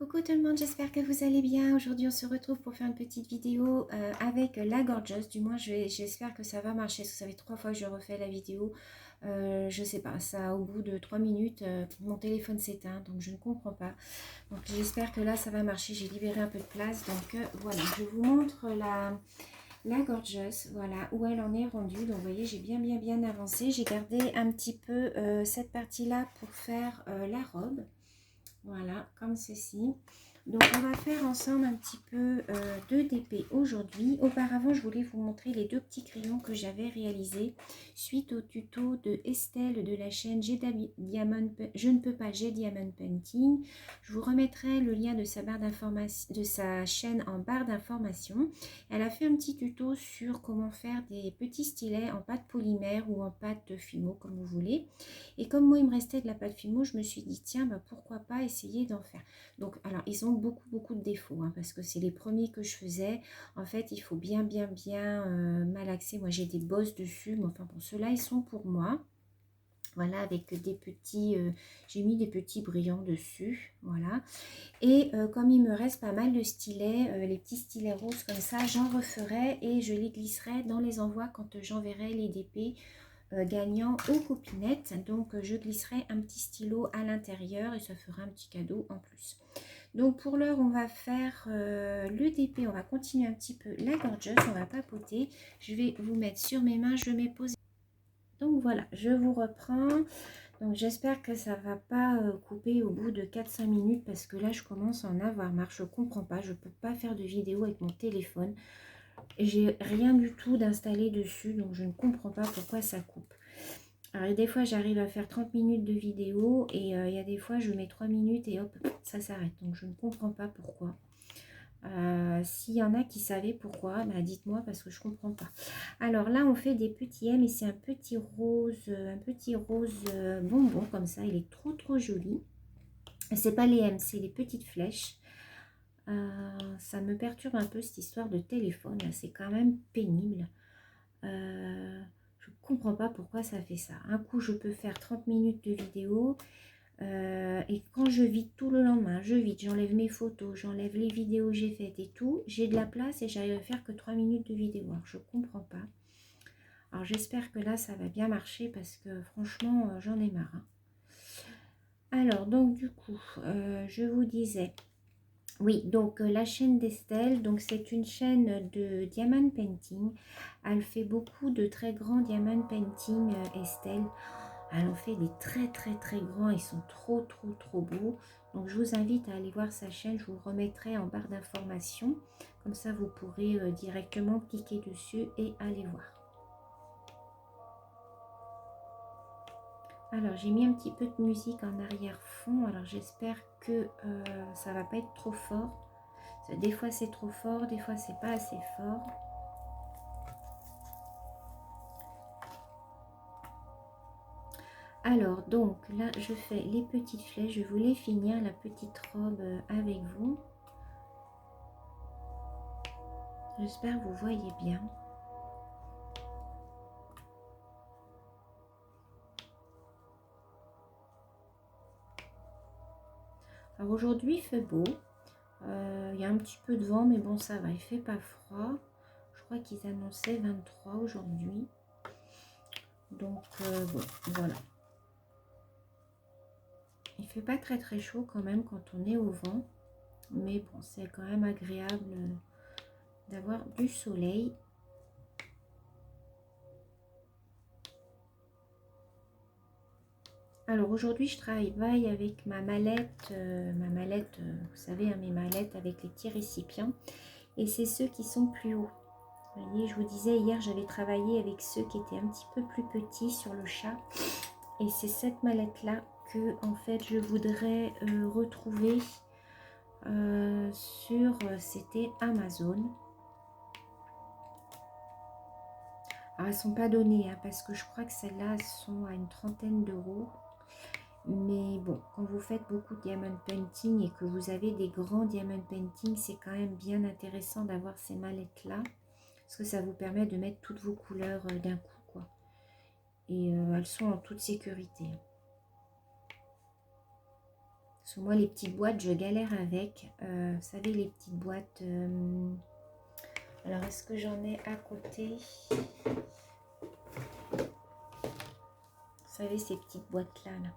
Coucou tout le monde, j'espère que vous allez bien. Aujourd'hui on se retrouve pour faire une petite vidéo avec la Gorgeous. Du moins j'espère que ça va marcher, parce que ça fait 3 fois que je refais la vidéo. Je sais pas, ça au bout de 3 minutes, mon téléphone s'éteint, donc je ne comprends pas. Donc j'espère que là ça va marcher, j'ai libéré un peu de place. Donc voilà, je vous montre la Gorgeous, voilà, où elle en est rendue. Donc vous voyez, j'ai bien avancé. J'ai gardé un petit peu cette partie-là pour faire la robe. Voilà, comme ceci. Donc, on va faire ensemble un petit peu de DP aujourd'hui. Auparavant, je voulais vous montrer les deux petits crayons que j'avais réalisés suite au tuto de Estelle de la chaîne Je ne peux pas, j'ai Diamond Painting. Je vous remettrai le lien de sa barre d'information, de sa chaîne en barre d'information. Elle a fait un petit tuto sur comment faire des petits stylets en pâte polymère ou en pâte Fimo, comme vous voulez. Et comme moi, il me restait de la pâte Fimo, je me suis dit, tiens, bah, pourquoi pas essayer d'en faire. Donc, alors, ils ont beaucoup de défauts, hein, parce que c'est les premiers que je faisais. En fait, il faut bien malaxer. Moi, j'ai des bosses dessus, mais enfin, bon, ceux-là, ils sont pour moi. Voilà, avec des petits, j'ai mis des petits brillants dessus, voilà. Et comme il me reste pas mal de stylets, les petits stylets roses comme ça, j'en referai et je les glisserai dans les envois quand j'enverrai les DP gagnant aux copinettes. Donc je glisserai un petit stylo à l'intérieur et ça fera un petit cadeau en plus. Donc pour l'heure on va faire le DP, on va continuer un petit peu la Gorgeous, on va papoter. Je vais vous mettre sur mes mains, je mets pause. Donc voilà, je vous reprends. Donc j'espère que ça va pas couper au bout de 4-5 minutes, parce que là je commence à en avoir marre. Je comprends pas, je peux pas faire de vidéo avec mon téléphone. J'ai rien du tout d'installé dessus, donc je ne comprends pas pourquoi ça coupe. Alors des fois j'arrive à faire 30 minutes de vidéo et il y a des fois je mets 3 minutes et hop, ça s'arrête. Donc je ne comprends pas pourquoi. S'il y en a qui savaient pourquoi, bah dites-moi, parce que je comprends pas. Alors là on fait des petits M et c'est un petit rose bonbon comme ça. Il est trop joli. C'est pas les M, c'est les petites flèches. Ça me perturbe un peu cette histoire de téléphone. C'est quand même pénible. Je comprends pas pourquoi ça fait ça. Un coup je peux faire 30 minutes de vidéo. Et quand je vide tout le lendemain, je vide, j'enlève mes photos, j'enlève les vidéos que j'ai faites et tout, j'ai de la place et j'arrive à faire que 3 minutes de vidéo. Alors je comprends pas. Alors j'espère que là ça va bien marcher, parce que franchement j'en ai marre, hein. Alors donc du coup je vous disais, oui, donc la chaîne d'Estelle, donc c'est une chaîne de diamond painting. Elle fait beaucoup de très grands diamond painting, Estelle. Elle en fait des très grands, ils sont trop beaux. Donc je vous invite à aller voir sa chaîne, je vous remettrai en barre d'information. Comme ça vous pourrez directement cliquer dessus et aller voir. Alors j'ai mis un petit peu de musique en arrière-fond, alors j'espère que ça va pas être trop fort. Des fois c'est trop fort, des fois c'est pas assez fort. Alors donc là je fais les petites flèches, je voulais finir la petite robe avec vous. J'espère que vous voyez bien. Alors aujourd'hui il fait beau, il y a un petit peu de vent mais bon ça va, il fait pas froid. Je crois qu'ils annonçaient 23 aujourd'hui. Donc bon, voilà. Il fait pas très chaud quand même quand on est au vent. Mais bon, c'est quand même agréable d'avoir du soleil. Alors aujourd'hui, je travaille avec ma mallette, vous savez, hein, mes mallettes avec les petits récipients. Et c'est ceux qui sont plus hauts. Vous voyez, je vous disais, hier, j'avais travaillé avec ceux qui étaient un petit peu plus petits sur le chat. Et c'est cette mallette-là que, en fait, je voudrais retrouver sur, c'était Amazon. Alors, elles ne sont pas données, hein, parce que je crois que celles-là sont à une trentaine d'euros. Mais bon, quand vous faites beaucoup de diamond painting et que vous avez des grands diamond painting, c'est quand même bien intéressant d'avoir ces mallettes-là. Parce que ça vous permet de mettre toutes vos couleurs d'un coup, quoi. Et elles sont en toute sécurité. Parce que moi, les petites boîtes, je galère avec. Vous savez, les petites boîtes... alors, est-ce que j'en ai à côté? Vous savez, ces petites boîtes-là, là.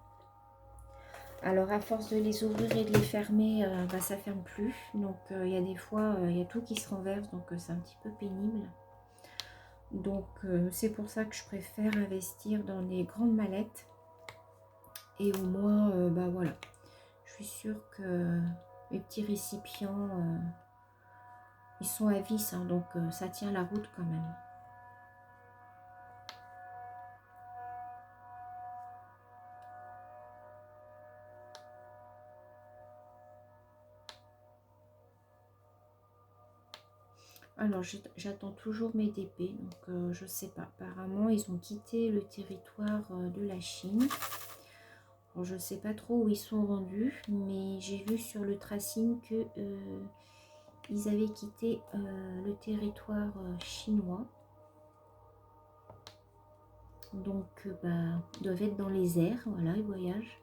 Alors, à force de les ouvrir et de les fermer, bah, ça ne ferme plus. Donc, il y a des fois, il y a tout qui se renverse. Donc, c'est un petit peu pénible. Donc, c'est pour ça que je préfère investir dans des grandes mallettes. Et au moins, bah voilà. Je suis sûre que mes petits récipients, ils sont à vis. Hein, donc, ça tient la route quand même. Alors, j'attends toujours mes DP, donc je sais pas. Apparemment, ils ont quitté le territoire de la Chine. Alors, je sais pas trop où ils sont rendus, mais j'ai vu sur le tracing que ils avaient quitté le territoire chinois. Donc, bah, ils doivent être dans les airs, voilà, ils voyagent.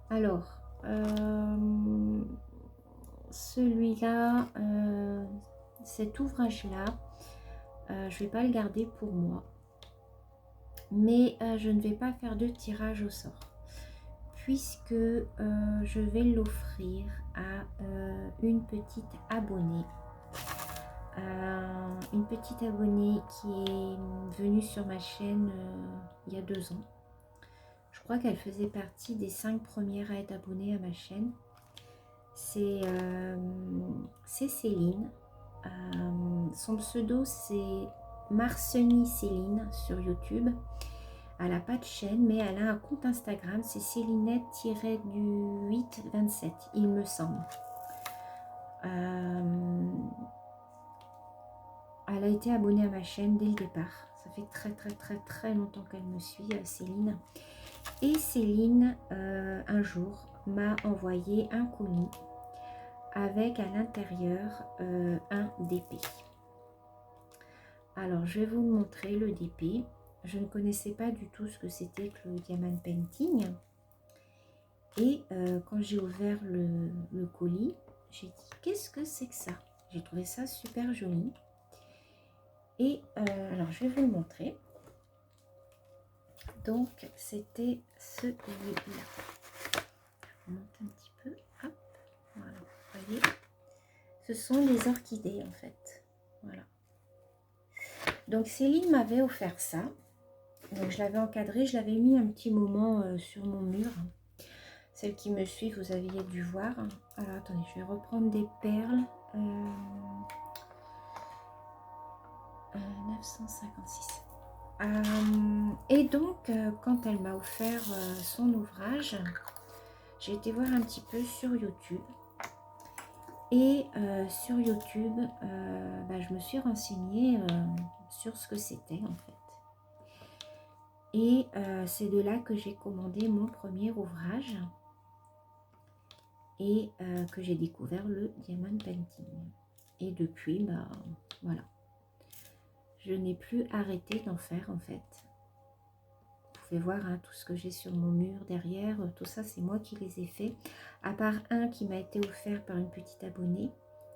Alors, celui-là, cet ouvrage-là, je ne vais pas le garder pour moi. Mais je ne vais pas faire de tirage au sort. Puisque je vais l'offrir à une petite abonnée. Une petite abonnée qui est venue sur ma chaîne il y a 2 ans. Je crois qu'elle faisait partie des 5 premières à être abonnée à ma chaîne. C'est Céline. Son pseudo c'est Marceni Céline sur YouTube. Elle n'a pas de chaîne, mais elle a un compte Instagram, c'est Célinette-du-827, il me semble. Elle a été abonnée à ma chaîne dès le départ. Ça fait très longtemps qu'elle me suit, Céline. Et Céline, un jour, m'a envoyé un colis avec à l'intérieur un DP. Alors, je vais vous montrer le DP. Je ne connaissais pas du tout ce que c'était que le diamond painting. Et quand j'ai ouvert le colis, j'ai dit, qu'est-ce que c'est que ça? J'ai trouvé ça super joli. Et alors, je vais vous le montrer. Donc, c'était celui-là. Je monte un petit peu. Hop, voilà, vous voyez. Ce sont les orchidées, en fait. Voilà. Donc, Céline m'avait offert ça. Donc, je l'avais encadré. Je l'avais mis un petit moment sur mon mur. Celles qui me suivent, vous aviez dû voir. Alors, attendez, je vais reprendre des perles. 956. Et donc, quand elle m'a offert son ouvrage, j'ai été voir un petit peu sur YouTube. Et sur YouTube, bah, je me suis renseignée sur ce que c'était en fait. Et c'est de là que j'ai commandé mon premier ouvrage et que j'ai découvert le diamond painting. Et depuis, bah voilà. Je n'ai plus arrêté d'en faire en fait. Vous pouvez voir hein, tout ce que j'ai sur mon mur derrière, tout ça c'est moi qui les ai fait. À part un qui m'a été offert par une petite abonnée.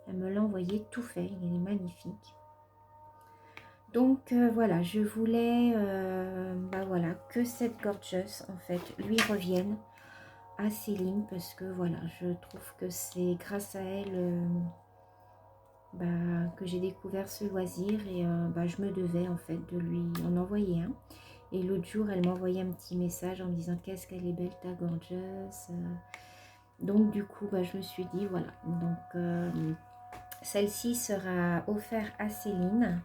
Elle me l'a envoyé tout fait, il est magnifique. Donc voilà, je voulais bah, voilà, que cette gorgeous en fait lui revienne à Céline parce que voilà, je trouve que c'est grâce à elle bah, que j'ai découvert ce loisir et bah, je me devais en fait de lui en envoyer un. Et l'autre jour, elle m'a envoyé un petit message en me disant qu'est-ce qu'elle est belle ta gorgeous. Donc du coup, bah, je me suis dit voilà, donc celle-ci sera offerte à Céline.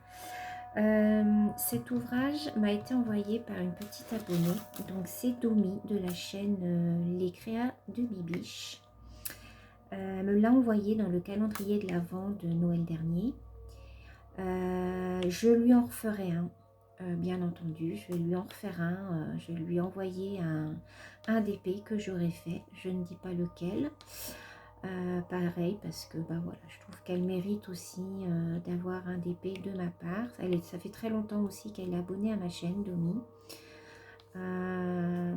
Cet ouvrage m'a été envoyé par une petite abonnée, donc c'est Domi de la chaîne Les Créas de Bibiche. Elle me l'a envoyé dans le calendrier de l'Avent de Noël dernier. Je lui en referai un, bien entendu, je vais lui en refaire un, je vais lui envoyer un DP que j'aurai fait, je ne dis pas lequel. pareil, parce que bah voilà, je trouve qu'elle mérite aussi d'avoir un DP de ma part. Ça fait très longtemps aussi qu'elle est abonnée à ma chaîne, Domi.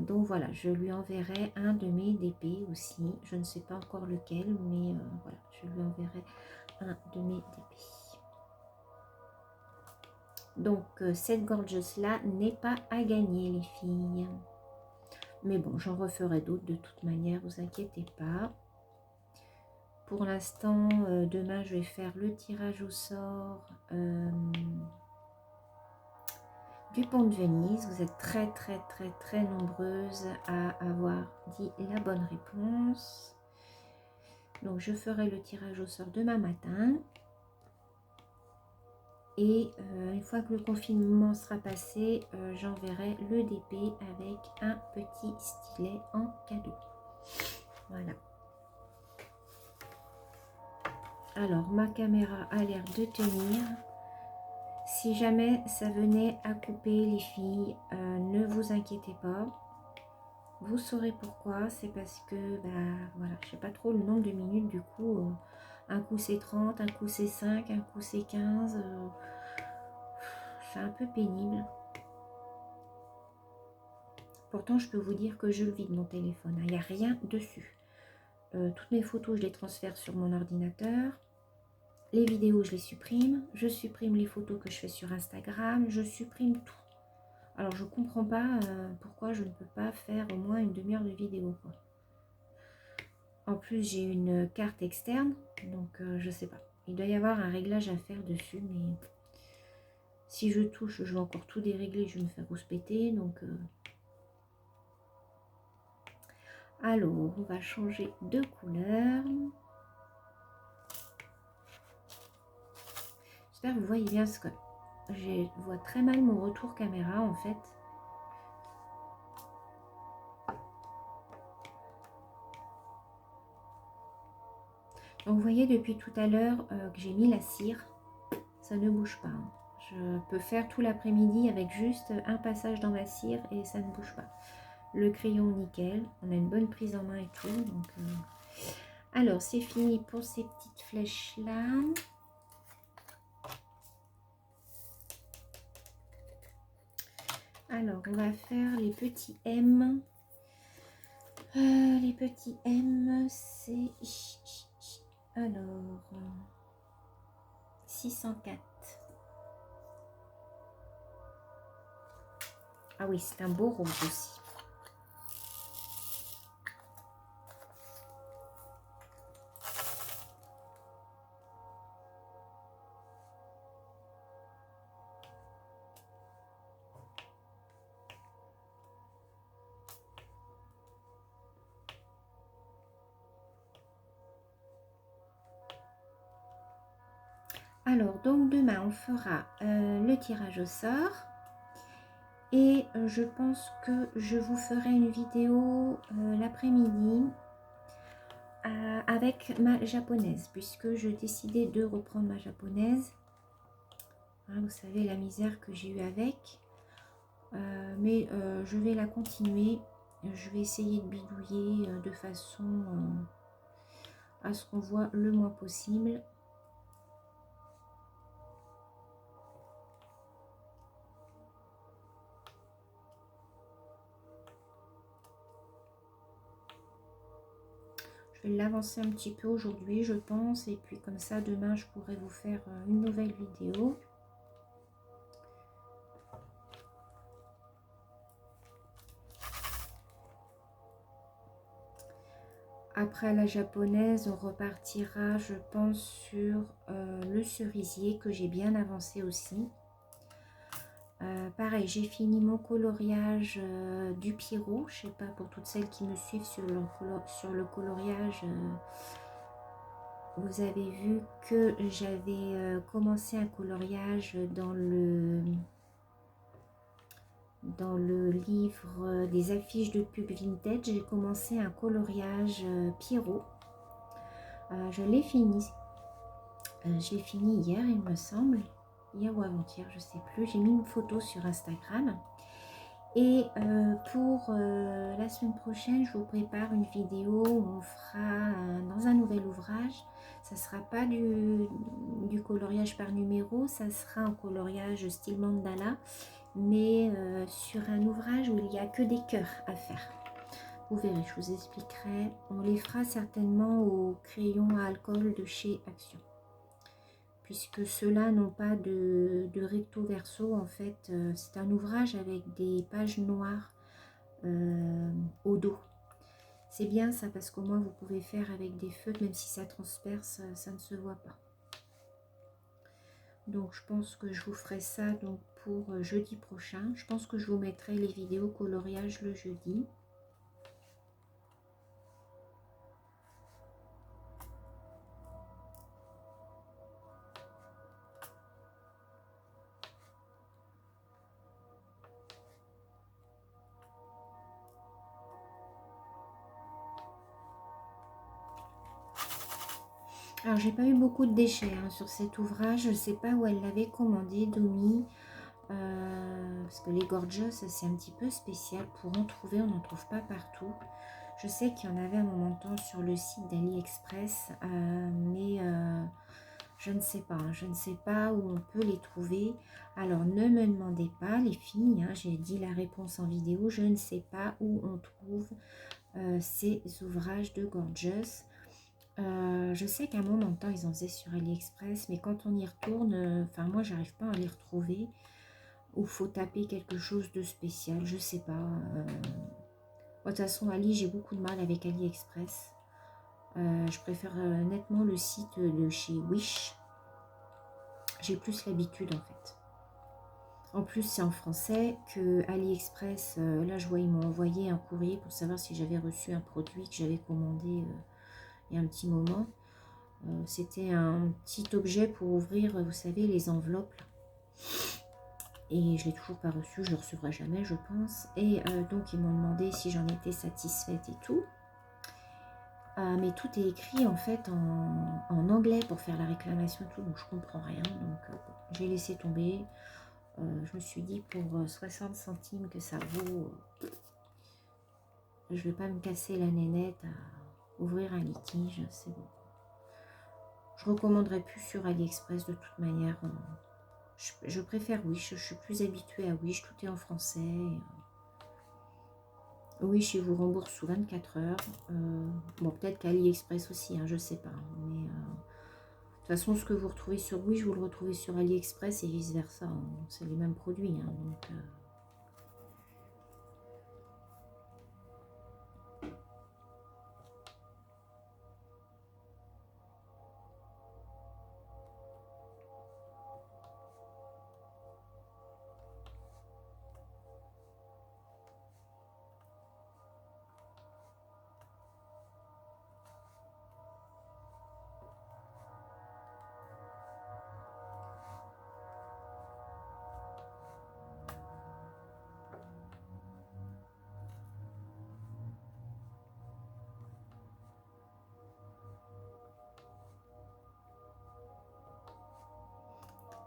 Donc voilà, je lui enverrai un de mes DP aussi. Je ne sais pas encore lequel, mais voilà, je lui enverrai un de mes DP. Donc cette gorgeous là n'est pas à gagner, les filles. Mais bon, j'en referai d'autres de toute manière, vous inquiétez pas. Pour l'instant, demain, je vais faire le tirage au sort du pont de Venise. Vous êtes très nombreuses à avoir dit la bonne réponse. Donc, je ferai le tirage au sort demain matin. Et une fois que le confinement sera passé, j'enverrai le DP avec un petit stylet en cadeau. Voilà. Alors, ma caméra a l'air de tenir. Si jamais ça venait à couper, les filles, ne vous inquiétez pas. Vous saurez pourquoi. C'est parce que, bah, voilà, je sais pas trop le nombre de minutes. Du coup, un coup c'est 30, un coup c'est 5, un coup c'est 15. C'est un peu pénible. Pourtant, je peux vous dire que je le vide mon téléphone. Il n'y a rien dessus. Toutes mes photos, je les transfère sur mon ordinateur. Les vidéos, je les supprime. Je supprime les photos que je fais sur Instagram. Je supprime tout. Alors, je comprends pas pourquoi je ne peux pas faire au moins une demi-heure de vidéo, quoi. En plus, j'ai une carte externe, donc je sais pas. Il doit y avoir un réglage à faire dessus, mais si je touche, je vais encore tout dérégler, je vais me faire rouspéter, donc... Alors, on va changer de couleur. J'espère que vous voyez bien ce que... Je vois très mal mon retour caméra, en fait. Donc, vous voyez depuis tout à l'heure que j'ai mis la cire. Ça ne bouge pas. Hein. Je peux faire tout l'après-midi avec juste un passage dans ma cire et ça ne bouge pas. Le crayon nickel, on a une bonne prise en main et tout. Donc, alors, c'est fini pour ces petites flèches-là. Alors, on va faire les petits M. Les petits M, c'est... Alors, 604. Ah oui, c'est un beau rose aussi. Alors, donc demain, on fera le tirage au sort. Et je pense que je vous ferai une vidéo l'après-midi avec ma japonaise, puisque je décidais de reprendre ma japonaise. Hein, vous savez la misère que j'ai eue avec. Mais je vais la continuer. Je vais essayer de bidouiller de façon à ce qu'on voit le moins possible. Je vais l'avancer un petit peu aujourd'hui, je pense. Et puis comme ça, demain, je pourrai vous faire une nouvelle vidéo. Après la japonaise, on repartira, je pense, sur le cerisier que j'ai bien avancé aussi. Pareil, j'ai fini mon coloriage du Pierrot. Je sais pas, pour toutes celles qui me suivent sur le coloriage, vous avez vu que j'avais commencé un coloriage dans le livre des affiches de pub vintage. J'ai commencé un coloriage Pierrot. Je l'ai fini. Je l'ai fini hier, il me semble. Hier ou avant-hier, je sais plus. J'ai mis une photo sur Instagram. Et pour la semaine prochaine, je vous prépare une vidéo où on fera dans un nouvel ouvrage. Ça ne sera pas du coloriage par numéro, ça sera un coloriage style mandala, mais sur un ouvrage où il n'y a que des cœurs à faire. Vous verrez, je vous expliquerai. On les fera certainement au crayon à alcool de chez Action. Puisque ceux-là n'ont pas de recto verso, en fait, c'est un ouvrage avec des pages noires au dos. C'est bien ça, parce qu'au moins vous pouvez faire avec des feutres, même si ça transperce, ça ne se voit pas. Donc je pense que je vous ferai ça donc pour jeudi prochain. Je pense que je vous mettrai les vidéos coloriage le jeudi. Alors, j'ai pas eu beaucoup de déchets sur cet ouvrage. Je ne sais pas où elle l'avait commandé, Domi. Parce que les Gorgeous, c'est un petit peu spécial. Pour en trouver, on n'en trouve pas partout. Je sais qu'il y en avait un moment de temps sur le site d'AliExpress. Mais je ne sais pas. Je ne sais pas où on peut les trouver. Alors, ne me demandez pas, les filles. J'ai dit la réponse en vidéo. Je ne sais pas où on trouve ces ouvrages de Gorgeous. Je sais qu'à un moment de temps, ils en faisaient sur AliExpress, mais quand on y retourne, enfin moi, j'arrive pas à les retrouver. Ou faut taper quelque chose de spécial, je sais pas. De toute façon, Ali, j'ai beaucoup de mal avec AliExpress. Je préfère nettement le site de chez Wish. J'ai plus l'habitude en fait. En plus, c'est en français que AliExpress. Là, je vois, ils m'ont envoyé un courrier pour savoir si j'avais reçu un produit que j'avais commandé il y a un petit moment. C'était un petit objet pour ouvrir, vous savez, les enveloppes. Et je ne l'ai toujours pas reçu, je ne le recevrai jamais, je pense. Et donc, ils m'ont demandé si j'en étais satisfaite et tout. Mais tout est écrit, en fait, en anglais pour faire la réclamation et tout. Donc, je ne comprends rien. Donc, bon, j'ai laissé tomber. Je me suis dit, pour 60 centimes que ça vaut, je ne vais pas me casser la nénette à ouvrir un litige. C'est bon. Je recommanderais plus sur AliExpress de toute manière. Je préfère Wish, je suis plus habituée à Wish, tout est en français. Wish, il vous rembourse sous 24 heures. Bon, peut-être qu'AliExpress aussi, je sais pas. Mais de toute façon, ce que vous retrouvez sur Wish, vous le retrouvez sur AliExpress et vice-versa. C'est les mêmes produits. Donc,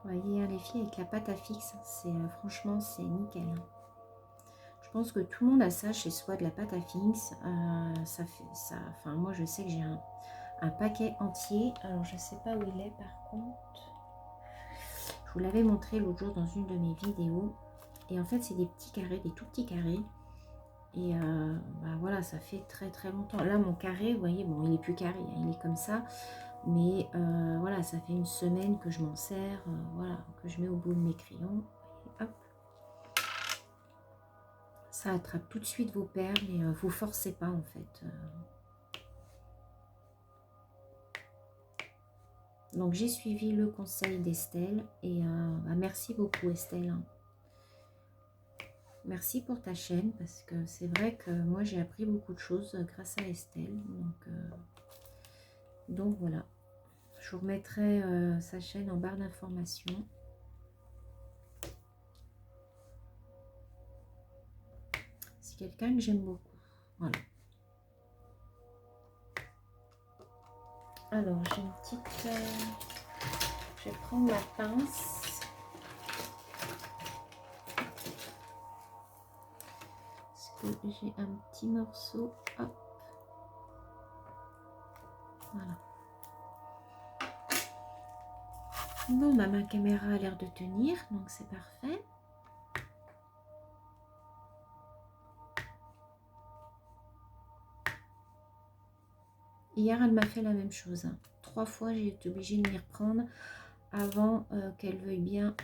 vous voyez, les filles avec la pâte à fixe, franchement, c'est nickel. Je pense que tout le monde a ça chez soi, de la pâte à fixe. Ça fait ça. Enfin, moi, je sais que j'ai un paquet entier. Alors, je sais pas où il est, par contre. Je vous l'avais montré l'autre jour dans une de mes vidéos. Et en fait, c'est des petits carrés, des tout petits carrés. Et voilà, ça fait très très longtemps. Là, mon carré, vous voyez, bon, il est plus carré, il est comme ça. Mais voilà, ça fait une semaine que je m'en sers, voilà, que je mets au bout de mes crayons. Et hop. Ça attrape tout de suite vos perles et vous forcez pas en fait. Donc j'ai suivi le conseil d'Estelle et merci beaucoup Estelle. Merci pour ta chaîne parce que c'est vrai que moi j'ai appris beaucoup de choses grâce à Estelle. Donc voilà, je vous remettrai sa chaîne en barre d'informations. C'est quelqu'un que j'aime beaucoup. Voilà. Alors j'ai une petite... je vais prendre ma pince. que j'ai un petit morceau. Hop. Voilà. Bon, bah, ma caméra a l'air de tenir, donc c'est parfait. Hier, elle m'a fait la même chose. 3 fois, j'ai été obligée de m'y reprendre avant qu'elle veuille bien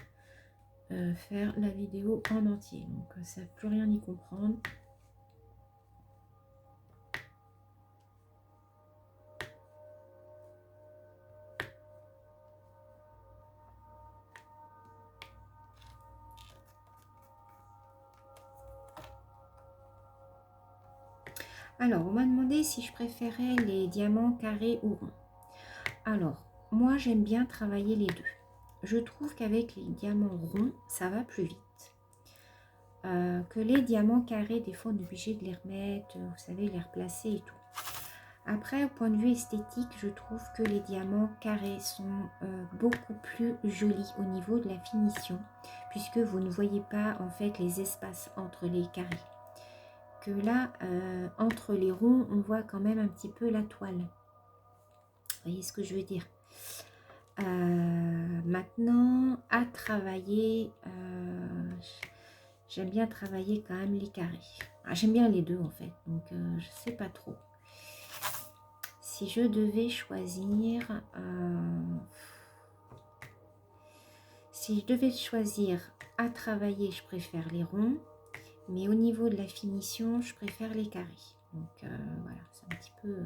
faire la vidéo en entier. Donc, ça ne veut plus rien y comprendre. Alors, on m'a demandé si je préférais les diamants carrés ou ronds. Alors, moi, j'aime bien travailler les deux. Je trouve qu'avec les diamants ronds, ça va plus vite. Que les diamants carrés, des fois, on est obligé de les remettre, vous savez, les replacer et tout. Après, au point de vue esthétique, je trouve que les diamants carrés sont beaucoup plus jolis au niveau de la finition, puisque vous ne voyez pas, en fait, les espaces entre les carrés. Que là, entre les ronds, on voit quand même un petit peu la toile. Vous voyez ce que je veux dire? Maintenant, à travailler, j'aime bien travailler quand même les carrés. J'aime bien les deux en fait, donc je sais pas trop. Si je devais choisir, à travailler, je préfère les ronds, mais au niveau de la finition, je préfère les carrés. Donc voilà, c'est un petit peu...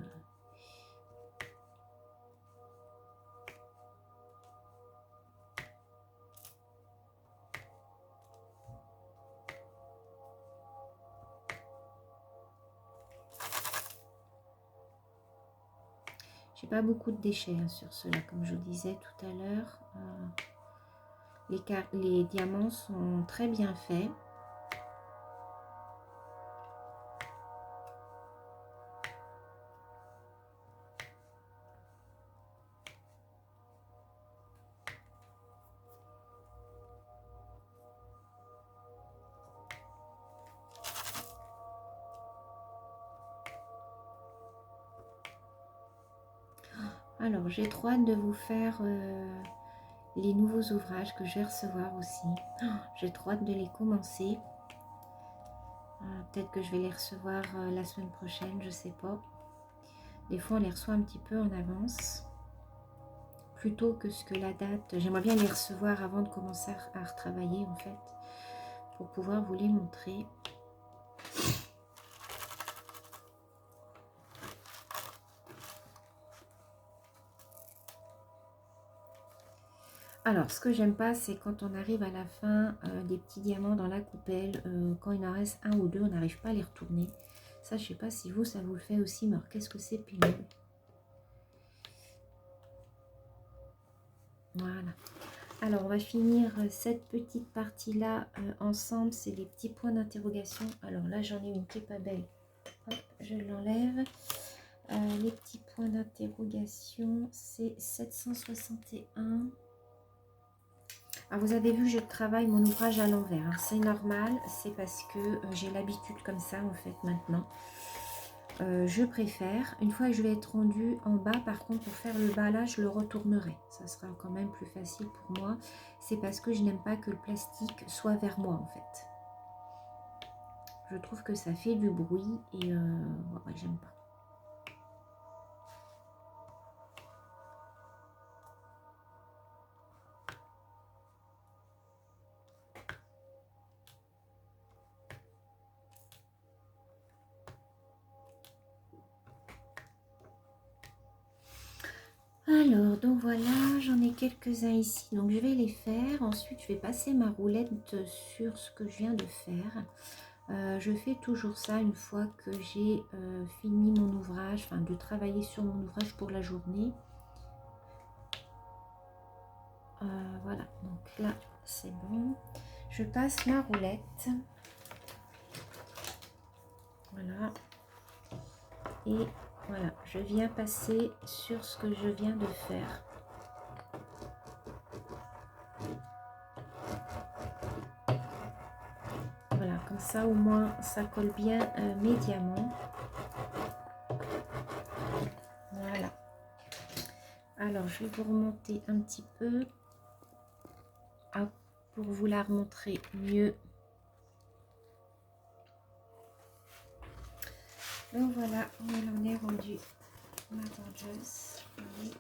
J'ai pas beaucoup de déchets hein, sur cela, comme je vous disais tout à l'heure. Les diamants sont très bien faits. Alors, j'ai trop hâte de vous faire les nouveaux ouvrages que je vais recevoir aussi. J'ai trop hâte de les commencer. Peut-être que je vais les recevoir la semaine prochaine, je sais pas. Des fois, on les reçoit un petit peu en avance. Plutôt que ce que la date... J'aimerais bien les recevoir avant de commencer à retravailler, en fait. Pour pouvoir vous les montrer. Alors, ce que j'aime pas, c'est quand on arrive à la fin des petits diamants dans la coupelle, quand il en reste un ou deux, on n'arrive pas à les retourner. Ça, je sais pas si vous, ça vous le fait aussi, mais qu'est-ce que c'est pénible. Voilà. Alors, on va finir cette petite partie-là ensemble. C'est les petits points d'interrogation. Alors là, j'en ai une qui n'est pas belle. Hop, je l'enlève. Les petits points d'interrogation, c'est 761. Alors vous avez vu, je travaille mon ouvrage à l'envers. Hein. C'est normal, c'est parce que j'ai l'habitude comme ça en fait maintenant. Je préfère, une fois que je vais être rendue en bas, par contre pour faire le bas là, je le retournerai. Ça sera quand même plus facile pour moi. C'est parce que je n'aime pas que le plastique soit vers moi en fait. Je trouve que ça fait du bruit et ouais, j'aime pas. Alors, donc voilà, j'en ai quelques-uns ici. Donc, je vais les faire. Ensuite, je vais passer ma roulette sur ce que je viens de faire. Je fais toujours ça une fois que j'ai fini mon ouvrage, enfin de travailler sur mon ouvrage pour la journée. Voilà, donc là, c'est bon. Je passe ma roulette. Voilà. Et voilà, je viens passer sur ce que je viens de faire. Voilà, comme ça au moins ça colle bien mes diamants. Voilà. Alors je vais vous remonter un petit peu pour vous la remontrer mieux. Donc voilà où elle en est rendue, ma gorgeuse. Oui.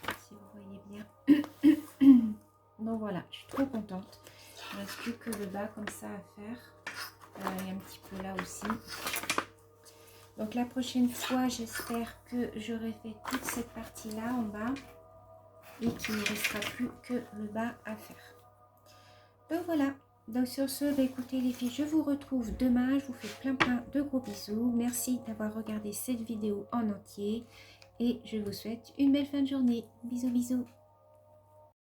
Si vous voyez bien. Donc voilà, je suis trop contente. Il ne reste plus que le bas comme ça à faire. Et un petit peu là aussi. Donc la prochaine fois, j'espère que j'aurai fait toute cette partie-là en bas. Et qu'il ne restera plus que le bas à faire. Donc voilà. Donc sur ce, bah, écoutez les filles, je vous retrouve demain. Je vous fais plein de gros bisous. Merci d'avoir regardé cette vidéo en entier. Et je vous souhaite une belle fin de journée. Bisous bisous.